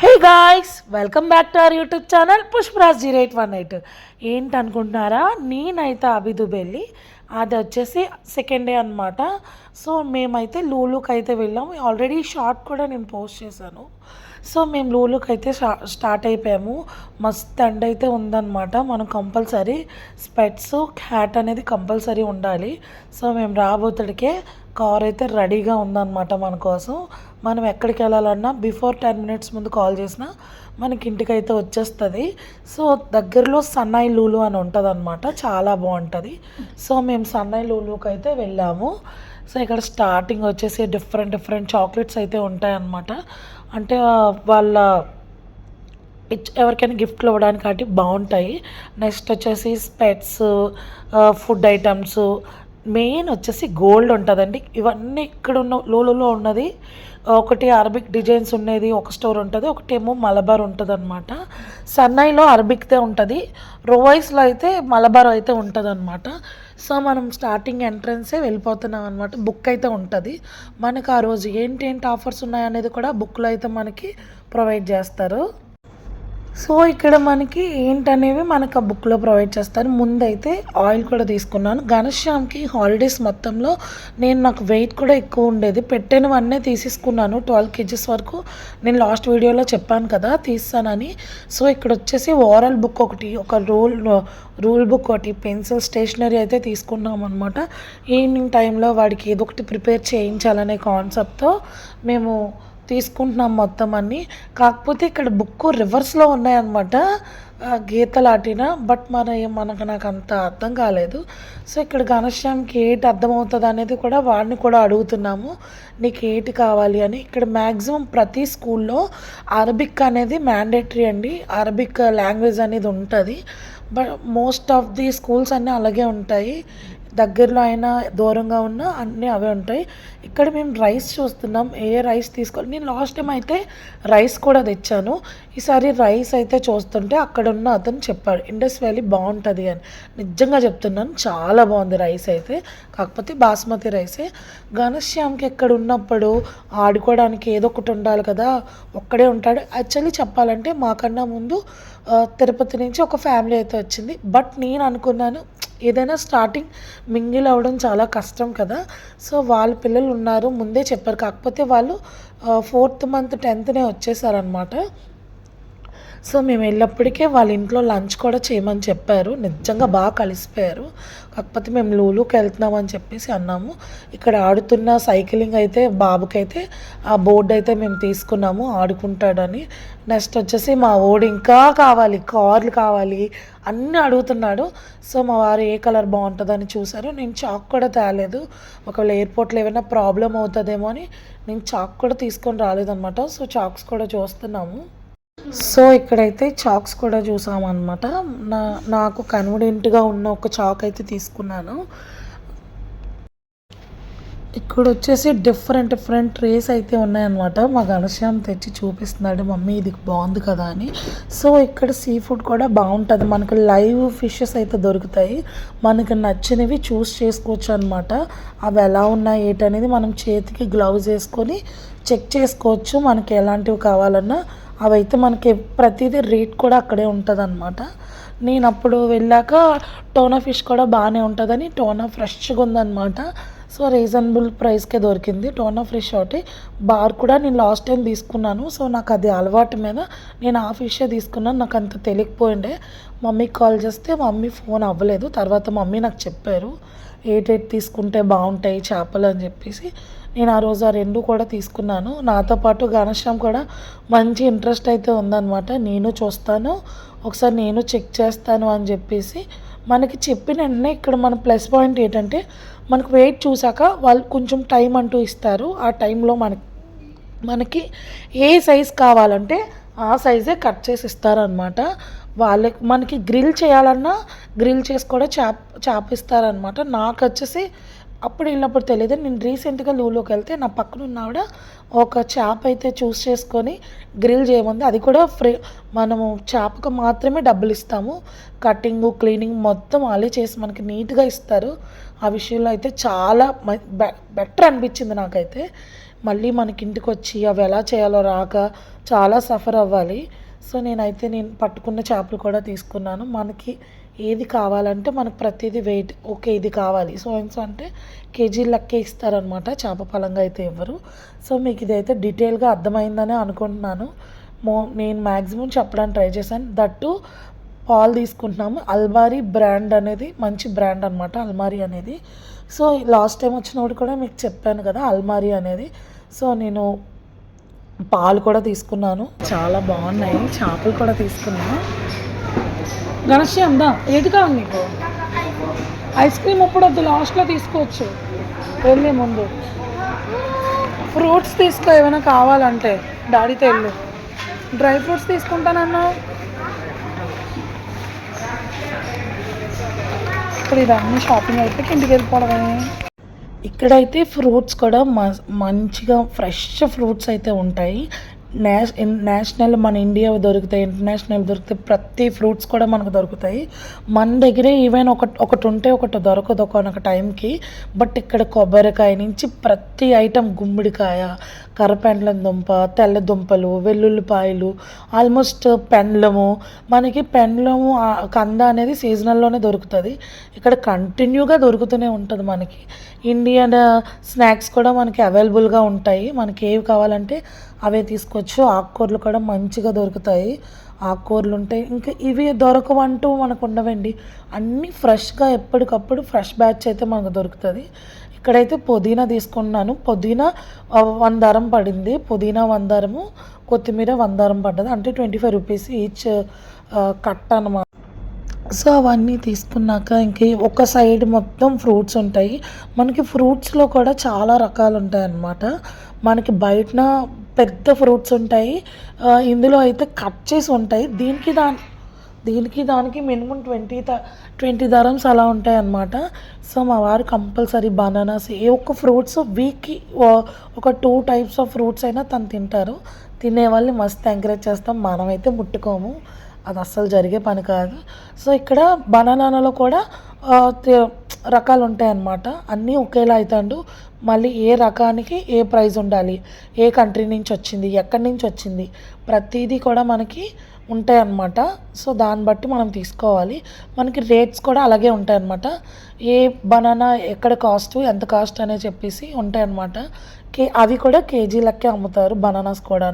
Hey guys, welcome back to our YouTube channel Pushparaj 0818. ఏంటనుకుంటున్నారా, నేనైతే అబిదుబెల్లి, అది వచ్చేసి సెకండ్ డే అనమాట. సో మేమైతే లూలుకి అయితే వెళ్ళాము. ఆల్రెడీ షార్ట్ కూడా నేను పోస్ట్ చేశాను. సో మేము లూలుకి అయితే స్టార్ట్ అయిపోయాము. మస్త్ ఎండ అయితే ఉందన్నమాట. మనం కంపల్సరీ స్పెట్స్, హ్యాట్ అనేది కంపల్సరీ ఉండాలి. సో మేము రాబోతుడికే కార్ అయితే రెడీగా ఉందన్నమాట మన కోసం. మనం ఎక్కడికి వెళ్ళాలన్నా బిఫోర్ 10 minutes ముందు కాల్ చేసినా మనకి ఇంటికైతే వచ్చేస్తుంది. సో దగ్గరలో సన్నాయి లూలు అని ఉంటుంది అనమాట, చాలా బాగుంటుంది. సో మేము సన్నాయి లూలుకి అయితే వెళ్ళాము. సో ఇక్కడ స్టార్టింగ్ వచ్చేసి డిఫరెంట్ చాక్లెట్స్ అయితే ఉంటాయన్నమాట. అంటే వాళ్ళ ఎవరికైనా గిఫ్ట్లు ఇవ్వడానికి కాబట్టి బాగుంటాయి. నెక్స్ట్ వచ్చేసి స్పెట్స్, ఫుడ్ ఐటమ్స్, మెయిన్ వచ్చేసి గోల్డ్ ఉంటుందండి. ఇవన్నీ ఇక్కడ ఉన్న లూలులో ఉన్నది ఒకటి అరబిక్ డిజైన్స్ ఉండేది ఒక స్టోర్ ఉంటుంది, ఒకటేమో మలబార్ ఉంటుంది అనమాట. సన్నాయిలో అరబిక్దే ఉంటుంది, రోవైస్లో అయితే మలబార్ అయితే ఉంటుంది అనమాట. సో మనం స్టార్టింగ్ ఎంట్రన్సే వెళ్ళిపోతున్నాం అనమాట. బుక్ అయితే ఉంటుంది మనకు. ఆ రోజు ఏంటి ఆఫర్స్ ఉన్నాయనేది కూడా బుక్లో అయితే మనకి ప్రొవైడ్ చేస్తారు. సో ఇక్కడ మనకి ఏంటనేవి మనకు ఆ బుక్లో ప్రొవైడ్ చేస్తారు. ముందైతే ఆయిల్ కూడా తీసుకున్నాను. ఘనశ్యామ్కి హాలిడేస్ మొత్తంలో నాకు వెయిట్ కూడా ఎక్కువ ఉండేది, పెట్టినవన్నీ తీసేసుకున్నాను. 12 kgs వరకు నేను లాస్ట్ వీడియోలో చెప్పాను కదా తీస్తానని. సో ఇక్కడ వచ్చేసి ఓరల్ బుక్ ఒకటి, ఒక రూల్ బుక్ ఒకటి, పెన్సిల్, స్టేషనరీ అయితే తీసుకున్నాం అనమాట. ఈవినింగ్ టైంలో వాడికి ఏదో ఒకటి ప్రిపేర్ చేయించాలనే కాన్సెప్ట్తో మేము తీసుకుంటున్నాం మొత్తం అన్నీ. కాకపోతే ఇక్కడ బుక్ రివర్స్లో ఉన్నాయన్నమాట, గీతలాటిన. బట్ నాకు అంత అర్థం కాలేదు. సో ఇక్కడ ఘనశ్యామ్కి ఏంటి అర్థమవుతుంది అనేది కూడా వాడిని కూడా అడుగుతున్నాము, నీకు ఏంటి కావాలి అని. ఇక్కడ మ్యాక్సిమం ప్రతి స్కూల్లో అరబిక్ అనేది మ్యాండేటరీ అండి, అరబిక్ లాంగ్వేజ్ అనేది ఉంటుంది. But most of the schools అన్నీ అలాగే ఉంటాయి. దగ్గరలో అయినా దూరంగా ఉన్నా అన్నీ అవే ఉంటాయి. ఇక్కడ మేము రైస్ చూస్తున్నాం, ఏ రైస్ తీసుకోవాలి. నేను లాస్ట్ టైం అయితే రైస్ కూడా తెచ్చాను. ఈసారి రైస్ అయితే చూస్తుంటే అక్కడ ఉన్న అతను చెప్పాడు ఇండస్ వ్యాలీ బాగుంటుంది అని. నిజంగా చెప్తున్నాను, చాలా బాగుంది రైస్ అయితే. కాకపోతే బాస్మతి రైసే. ఘనశ్యామ్కి ఎక్కడ ఉన్నప్పుడు ఆడుకోవడానికి ఏదో ఒకటి ఉండాలి కదా, ఒక్కడే ఉంటాడు. యాక్చువల్లీ చెప్పాలంటే మాకన్నా ముందు తిరుపతి నుంచి ఒక ఫ్యామిలీ అయితే వచ్చింది. బట్ నేను అనుకున్నాను ఏదైనా స్టార్టింగ్ మింగిల్ అవ్వడం చాలా కష్టం కదా. సో వాళ్ళ పిల్లలు ఉన్నారు, ముందే చెప్పారు. కాకపోతే వాళ్ళు 4th month 10th వచ్చేసారనమాట. సో మేము వెళ్ళప్పటికే వాళ్ళ ఇంట్లో లంచ్ కూడా చేయమని చెప్పారు. నిజంగా బాగా కలిసిపోయారు. కాకపోతే మేము లూలుకి వెళ్తున్నామని చెప్పేసి అన్నాము. ఇక్కడ ఆడుతున్న సైక్లింగ్ అయితే బాబుకైతే ఆ బోర్డు అయితే మేము తీసుకున్నాము, ఆడుకుంటాడని. నెక్స్ట్ వచ్చేసి మా ఓడి ఇంకా కావాలి, కార్లు కావాలి అన్నీ అడుగుతున్నాడు. సో మా వారు ఏ కలర్ బాగుంటుందని చూశారు. నేను చాక్ కూడా తేలేదు, ఒకవేళ ఎయిర్పోర్ట్లో ఏమైనా ప్రాబ్లం అవుతుందేమో అని నేను చాక్ కూడా తీసుకొని రాలేదన్నమాట. సో చాక్స్ కూడా చూస్తున్నాము. సో ఇక్కడైతే చాక్స్ కూడా చూసామన్నమాట. నాకు కన్వీనియంట్గా ఉన్న ఒక చాక్ అయితే తీసుకున్నాను. ఇక్కడ వచ్చేసి డిఫరెంట్ ట్రేస్ అయితే ఉన్నాయన్నమాట. మా ఘనశ్యామ్ తెచ్చి చూపిస్తున్నాడు, మమ్మీ ఇది బాగుంది కదా అని. సో ఇక్కడ సీ ఫుడ్ కూడా బాగుంటుంది, మనకు లైవ్ ఫిషెస్ అయితే దొరుకుతాయి. మనకు నచ్చినవి చూస్ చేసుకోవచ్చు అనమాట. అవి ఎలా ఉన్నాయి ఏంటనేది మనం చేతికి గ్లౌజ్ వేసుకొని చెక్ చేసుకోవచ్చు. మనకి ఎలాంటివి కావాలన్నా అవైతే మనకి ప్రతిదీ రేట్ కూడా అక్కడే ఉంటుంది అనమాట. నేను అప్పుడు వెళ్ళాక టోనా ఫిష్ కూడా బాగానే ఉంటుందని టోనా ఫ్రెష్గా ఉందన్నమాట. సో రీజనబుల్ ప్రైస్కే దొరికింది టోనా ఫిష్ ఒకటి. బార్ కూడా నేను లాస్ట్ టైం తీసుకున్నాను. సో నాకు అది అలవాటు మీద నేను ఆ ఫిషే తీసుకున్నాను. నాకు అంత తెలియకపోయిండే. మమ్మీకి కాల్ చేస్తే మమ్మీ ఫోన్ అవ్వలేదు. తర్వాత మమ్మీ నాకు చెప్పారు ఏటేటి తీసుకుంటే బాగుంటాయి చేపలు అని చెప్పేసి. నేను ఆ రోజు ఆ 2 కూడా తీసుకున్నాను. నాతో పాటు ఘనశ్యామ్ కూడా మంచి ఇంట్రెస్ట్ అయితే ఉందన్నమాట. నేను చూస్తాను, ఒకసారి నేను చెక్ చేస్తాను అని చెప్పేసి మనకి చెప్పిన వెంటనే ఇక్కడ మన ప్లస్ పాయింట్ ఏంటంటే మనకు వెయిట్ చూసాక వాళ్ళు కొంచెం టైం అంటూ ఇస్తారు. ఆ టైంలో మనకి ఏ సైజ్ కావాలంటే ఆ సైజే కట్ చేసి ఇస్తారనమాట. వాళ్ళకి మనకి గ్రిల్ చేయాలన్నా గ్రిల్ చేసి కూడా చేపిస్తారనమాట. నాకు వచ్చేసి అప్పుడు వెళ్ళినప్పుడు తెలియదు. నేను రీసెంట్గా లూలోకి వెళ్తే నా పక్కన ఉన్న ఆవిడ ఒక చేప అయితే చూస్ చేసుకొని గ్రిల్ చేయమంది. అది కూడా ఫ్రీ, మనము చేపకు మాత్రమే డబ్బులు ఇస్తాము. కటింగ్, క్లీనింగ్ మొత్తం వాళ్ళే చేసి మనకి నీట్గా ఇస్తారు. ఆ విషయంలో అయితే చాలా బెటర్ అనిపించింది నాకైతే. మళ్ళీ మనకి ఇంటికి వచ్చి అవి ఎలా చేయాలో రాక చాలా సఫర్ అవ్వాలి. సో నేను పట్టుకున్న చేపలు కూడా తీసుకున్నాను. మనకి ఏది కావాలంటే మనకు ప్రతిదీ వెయిట్ ఓకే ఇది కావాలి సో అంటే కేజీ లెక్కే ఇస్తారనమాట. చేప పలంగా అయితే ఇవ్వరు. సో మీకు ఇదైతే డీటెయిల్గా అర్థమైందని అనుకుంటున్నాను. నేను మ్యాక్సిమం చెప్పడానికి ట్రై చేశాను. దట్టు పాలు తీసుకుంటున్నాము. అల్మారీ బ్రాండ్ అనేది మంచి బ్రాండ్ అనమాట అల్మారీ అనేది. సో లాస్ట్ టైం వచ్చినప్పుడు కూడా మీకు చెప్పాను కదా అల్మారీ అనేది. సో నేను పాలు కూడా తీసుకున్నాను. చాలా బాగున్నాయి. చేపలు కూడా తీసుకున్నాను. ఘనశ్యామ్ దా ఏది కావాలి నీకు? ఐస్ క్రీమ్ ఇప్పుడు వద్దు, లాస్ట్లో తీసుకోవచ్చు వెళ్ళే ముందు. ఫ్రూట్స్ తీసుకో ఏమైనా కావాలంటే డాడీతో వెళ్ళు. డ్రై ఫ్రూట్స్ తీసుకుంటానన్నా. ఇప్పుడు ఇవన్నీ షాపింగ్ అయిపోయి ఇంటికి వెళ్ళిపోవడమే. ఇక్కడైతే ఫ్రూట్స్ కూడా మంచిగా ఫ్రెష్ ఫ్రూట్స్ అయితే ఉంటాయి. నేషనల్ మన ఇండియా దొరుకుతాయి, ఇంటర్నేషనల్ దొరుకుతాయి. ప్రతి ఫ్రూట్స్ కూడా మనకు దొరుకుతాయి. మన దగ్గరే ఈవెన్ ఒకటి ఉంటే ఒకటి దొరకదు ఒక టైంకి. బట్ ఇక్కడ కొబ్బరికాయ నుంచి ప్రతి ఐటెం, గుమ్మడికాయ, కర్రపెండ్లం దుంప, తెల్ల దుంపలు, వెల్లుల్లిపాయలు, ఆల్మోస్ట్ పెండ్లము. మనకి పెండ్లము కంద అనేది సీజనల్లోనే దొరుకుతుంది. ఇక్కడ కంటిన్యూగా దొరుకుతూనే ఉంటుంది. మనకి ఇండియన్ స్నాక్స్ కూడా మనకి అవైలబుల్గా ఉంటాయి. మనకి ఏవి కావాలంటే అవే తీసుకోవచ్చు. ఆకుకూరలు కూడా మంచిగా దొరుకుతాయి. ఆకుకూరలు ఉంటాయి. ఇంకా ఇవి దొరకవంటూ మనకు ఉండవండి. అన్నీ ఫ్రెష్గా ఎప్పటికప్పుడు ఫ్రెష్ బ్యాచ్ అయితే మనకు దొరుకుతుంది. ఇక్కడైతే పుదీనా తీసుకున్నాను. పుదీనా 100 దరం పడింది. పుదీనా 100 దరము, కొత్తిమీర 100 దరం పడ్డది. అంటే 25 రూపీస్ ఈచ్ కట్ అన్నమాట. సో అవన్నీ తీసుకున్నాక ఇంక ఒక సైడ్ మొత్తం ఫ్రూట్స్ ఉంటాయి. మనకి ఫ్రూట్స్లో కూడా చాలా రకాలు ఉంటాయి అన్నమాట. మనకి బయటన పెద్ద ఫ్రూట్స్ ఉంటాయి. ఇందులో అయితే కట్ చేసి ఉంటాయి. దానికి మినిమం 20 దరమ్స్ అలా ఉంటాయి అన్నమాట. సో మా వారు కంపల్సరీ బనానాస్ ఏ ఒక్క ఫ్రూట్స్ వీక్కి ఒక 2 టైప్స్ ఆఫ్ ఫ్రూట్స్ అయినా తను తింటారు. తినే వాళ్ళని మస్తు ఎంకరేజ్ చేస్తాం. మనమైతే ముట్టుకోము, అది అస్సలు జరిగే పని కాదు. సో ఇక్కడ బనానాలో కూడా రకాలు ఉంటాయన్నమాట. అన్నీ ఒకేలా అవుతాడు. మళ్ళీ ఏ రకానికి ఏ ప్రైస్ ఉండాలి, ఏ కంట్రీ నుంచి వచ్చింది, ఎక్కడి నుంచి వచ్చింది, ప్రతిదీ కూడా మనకి ఉంటాయన్నమాట. సో దాన్ని బట్టి మనం తీసుకోవాలి. మనకి రేట్స్ కూడా అలాగే ఉంటాయన్నమాట. ఏ బనానా ఎక్కడ కాస్ట్, ఎంత కాస్ట్ అనే చెప్పేసి ఉంటాయన్నమాట. అవి కూడా కేజీ లెక్కే అమ్ముతారు. బనానాస్ కూడా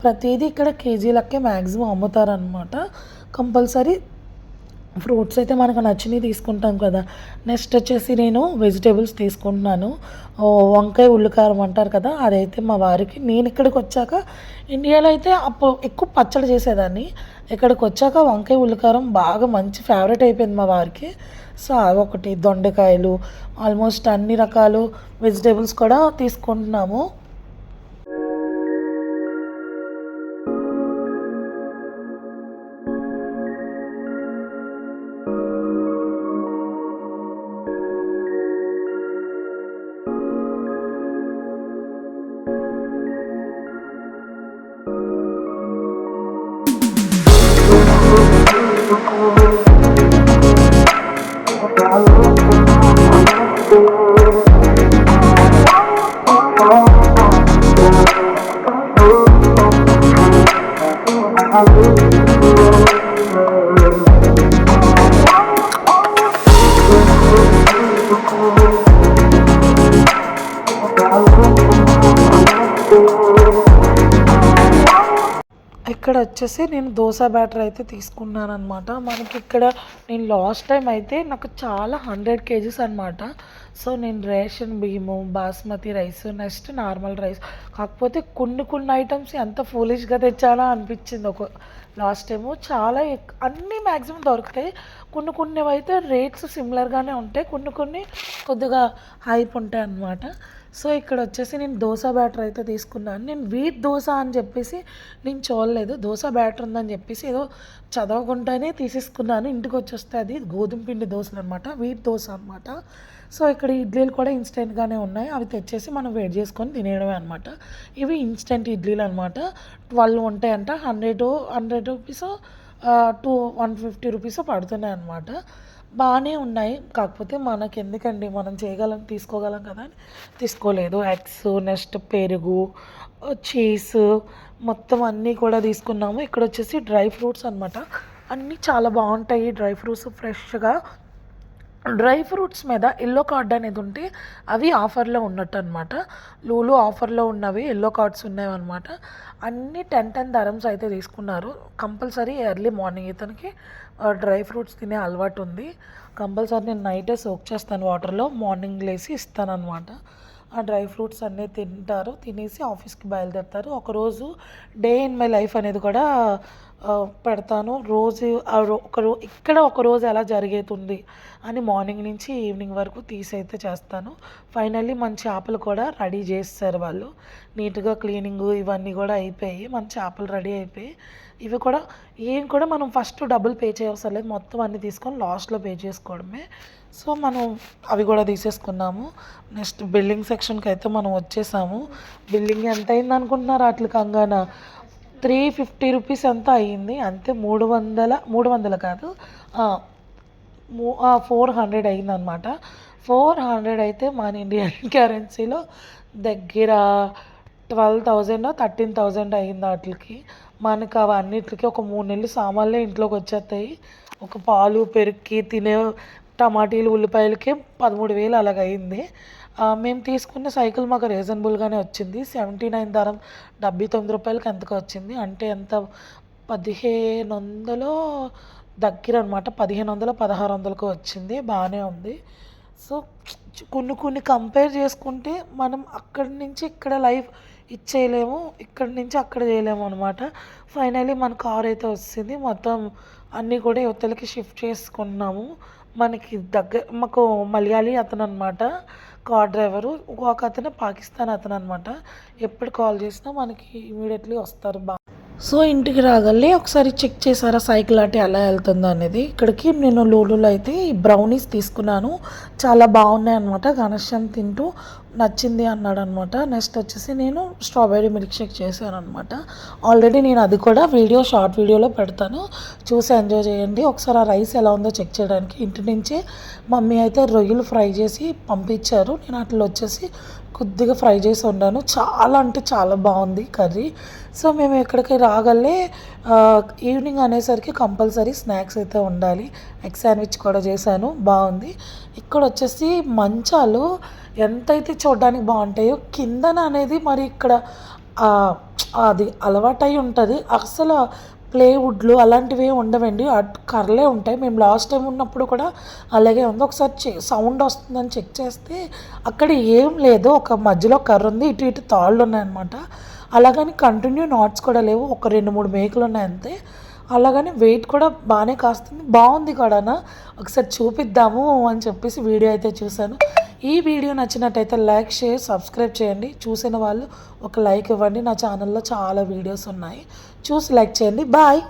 ప్రతిదీ ఇక్కడ కేజీ లెక్కే మ్యాక్సిమం అమ్ముతారనమాట. కంపల్సరీ ఫ్రూట్స్ అయితే మనకు నచ్చినవి తీసుకుంటాం కదా. నెక్స్ట్ వచ్చేసి నేను వెజిటేబుల్స్ తీసుకుంటున్నాను. వంకాయ ఉల్లికారం అంటారు కదా, అదైతే మా వారికి. నేను ఇక్కడికి వచ్చాక ఇండియాలో అయితే అప్పుడు ఎక్కువ పచ్చడి చేసేదాన్ని. ఇక్కడికి వచ్చాక వంకాయ ఉల్లికారం బాగా మంచి ఫేవరెట్ అయిపోయింది మా వారికి. సో ఒకటి దొండకాయలు, ఆల్మోస్ట్ అన్ని రకాలు వెజిటేబుల్స్ కూడా తీసుకుంటున్నాము. ఇక్కడ వచ్చేసి నేను దోశ బ్యాటర్ అయితే తీసుకున్నాను అనమాట. మనకి ఇక్కడ నేను లాస్ట్ టైం అయితే నాకు చాలా 100 kgs అనమాట. సో నేను రేషన్ బియ్యము, basmati rice, next normal rice, కాకపోతే కొన్ని ఐటమ్స్ ఎంత ఫూలిష్గా తెచ్చానా అనిపించింది. లాస్ట్ టైము చాలా అన్నీ మ్యాక్సిమం దొరుకుతాయి. కొన్ని అయితే రేట్స్ సిమిలర్గానే ఉంటాయి, కొన్ని కొద్దిగా హైప్ ఉంటాయి అన్నమాట. సో ఇక్కడ వచ్చేసి నేను దోశ బ్యాటర్ అయితే తీసుకున్నాను. నేను వీట్ దోశ అని చెప్పేసి నేను చూడలేదు, దోశ బ్యాటర్ ఉందని చెప్పేసి ఏదో చదవకుండానే తీసేసుకున్నాను. ఇంటికి వచ్చేస్తే అది గోధుమ పిండి దోశలు అనమాట, వీట్ దోశ అనమాట. సో ఇక్కడ ఇడ్లీలు కూడా ఇన్స్టెంట్గానే ఉన్నాయి. అవి తెచ్చేసి మనం వేడి చేసుకొని తినేయడమే అనమాట. ఇవి ఇన్స్టెంట్ ఇడ్లీలు అనమాట. 12 ఉంటాయంట. 100 రూపీస్ 150 రూపీస్ పడుతున్నాయి అనమాట. బాగానే ఉన్నాయి. కాకపోతే మనకెందుకండి మనం చేయగలం తీసుకోగలం కదా అని తీసుకోలేదు. ఎగ్స్, నెక్స్ట్ పెరుగు, చీజ్ మొత్తం అన్నీ కూడా తీసుకున్నాము. ఇక్కడొచ్చేసి డ్రై ఫ్రూట్స్ అనమాట. అన్నీ చాలా బావుంటాయి డ్రై ఫ్రూట్స్ ఫ్రెష్‌గా. డ్రై ఫ్రూట్స్ మీద యెల్లో కార్డ్ అనేది ఉంటే అవి ఆఫర్‌లో ఉన్నట్టనమాట. లూలు ఆఫర్‌లో ఉన్నవి యెల్లో కార్డ్స్ ఉన్నాయనమాట. అన్నీ 10 ధరమ్స్ అయితే తీసుకున్నారు. కంపల్సరీ ఎర్లీ మార్నింగ్ ఇతనికి డ్రై ఫ్రూట్స్ తినే అలవాటు ఉంది. కంపల్సరీ నేను నైటే సోక్ చేస్తాను వాటర్‌లో. మార్నింగ్ లేసి ఇస్తాననమాట. ఆ డ్రై ఫ్రూట్స్ అన్నీ తింటారు. తినేసి ఆఫీస్‌కి బయలుదేరుతారు. ఒకరోజు డే ఇన్ మై లైఫ్ అనేది కూడా పెడతాను. రోజు ఇక్కడ ఒకరోజు ఎలా జరిగేతుంది అని మార్నింగ్ నుంచి ఈవినింగ్ వరకు తీసైతే చేస్తాను. ఫైనల్లీ మన చేపలు కూడా రెడీ చేసేసారు వాళ్ళు. నీట్‌గా క్లీనింగు ఇవన్నీ కూడా అయిపోయి మన చేపలు రెడీ అయిపోయి ఇవి కూడా ఏం కూడా మనం ఫస్ట్ డబ్బులు పే చేయవసరం లేదు. మొత్తం అన్నీ తీసుకొని లాస్ట్‌లో పే చేసుకోవడమే. సో, మనం అవి కూడా తీసేసుకున్నాము. నెక్స్ట్ బిల్లింగ్ సెక్షన్‌కి అయితే మనం వచ్చేసాము. బిల్లింగ్ ఎంత అయిందనుకుంటున్నారు ఆటిలకి అంగాన? 350 రూపీస్ ఎంతో అయ్యింది. అంతే 300 కాదు. ఆ! 400 అయిందనమాట. 400 అయితే మన ఇండియన్ కరెన్సీలో దగ్గర 12,000 13,000 అయింది ఆటిలకి. మనకు అవన్నిటికి ఒక 3 నెలలు సామాన్లే ఇంట్లోకి వచ్చేస్తాయి. ఒక పాలు, పెరుగుకి తినే టమాటీలు, ఉల్లిపాయలకే 13,000 అలాగయింది. మేము తీసుకున్న సైకిల్ మాకు రీజనబుల్‌గానే వచ్చింది. 79 ధరం రూ. 79కి ఎంతకో వచ్చింది. అంటే ఎంత 1500 దగ్గరనమాట. 1500, 1600కో వచ్చింది. బానే ఉంది. సో, కొన్ని కంపేర్ చేసుకుంటే మనం అక్కడి నుంచి ఇక్కడ లైఫ్ ఇచ్చేయలేము. ఇక్కడి నుంచి అక్కడ చేయలేము అనమాట. ఫైనల్లీ మన కార్ అయితే వచ్చింది. మొత్తం అన్నీ కూడా యువతలకి షిఫ్ట్ చేసుకున్నాము. మనకి మాకు మలయాళీ అతననమాట కార్ డ్రైవరు. ఒక అతను పాకిస్తాన్ అతననమాట. ఎప్పుడు కాల్ చేసినా మనకి ఇమ్మీడియేట్‌లీ వస్తారు. సో, ఇంటికి రాగానే ఒకసారి చెక్ చేసారా సైకిల్ అటు ఎలా వెళ్తుందో అనేది. ఇక్కడికి నేను లూలులో అయితే ఈ బ్రౌనీస్ తీసుకున్నాను. చాలా బాగున్నాయన్నమాట. ఘనశ్యామ్ తింటూ నచ్చింది అన్నాడనమాట. నెక్స్ట్ వచ్చేసి నేను స్ట్రాబెర్రీ మిల్క్ షేక్ చేశాననమాట. ఆల్రెడీ నేను అది కూడా షార్ట్ వీడియోలో పెడతాను. చూసి ఎంజాయ్ చేయండి. ఒకసారి ఆ రైస్ ఎలా ఉందో చెక్ చేయడానికి ఇంటి నుంచే మమ్మీ అయితే రొయ్యలు ఫ్రై చేసి పంపించారు. నేను అట్లా వచ్చేసి కొద్దిగా ఫ్రై చేసి వండాను. చాలా అంటే చాలా బాగుంది కర్రీ. సో, మేము ఇక్కడికి రాగానే ఈవినింగ్ అనేసరికి కంపల్సరీ స్నాక్స్ అయితే ఉండాలి. ఎగ్ శాండ్విచ్ కూడా చేశాను. బాగుంది. ఇక్కడ వచ్చేసి మంచాలు ఎంతైతే చూడడానికి బాగుంటాయో కిందన అనేది మరి ఇక్కడ అది అలవాటై ఉంటుంది. అసలు ప్లేవుడ్లు అలాంటివి ఉండవండి. కర్రలే ఉంటాయి. మేము లాస్ట్ టైం ఉన్నప్పుడు కూడా అలాగే ఉంది. ఒకసారి సౌండ్ వస్తుందని చెక్ చేస్తే అక్కడ ఏం లేదు. ఒక మధ్యలో కర్ర ఉంది. ఇటు ఇటు తాళ్ళు ఉన్నాయన్నమాట. అలాగని కంటిన్యూ నాట్స్ కూడా లేవు. ఒక 2, 3 మేకులు ఉన్నాయి అంతే. అలాగని వెయిట్ కూడా బాగానే కాస్తుంది. బాగుంది కూడానా. ఒకసారి చూపిద్దాము అని చెప్పేసి వీడియో అయితే చూశాను. ఈ వీడియో నచ్చినట్టయితే లైక్, షేర్, సబ్స్క్రైబ్ చేయండి. చూసిన వాళ్ళు ఒక లైక్ ఇవ్వండి. నా ఛానల్లో చాలా వీడియోస్ ఉన్నాయి. చూసి లైక్ చేయండి. బాయ్.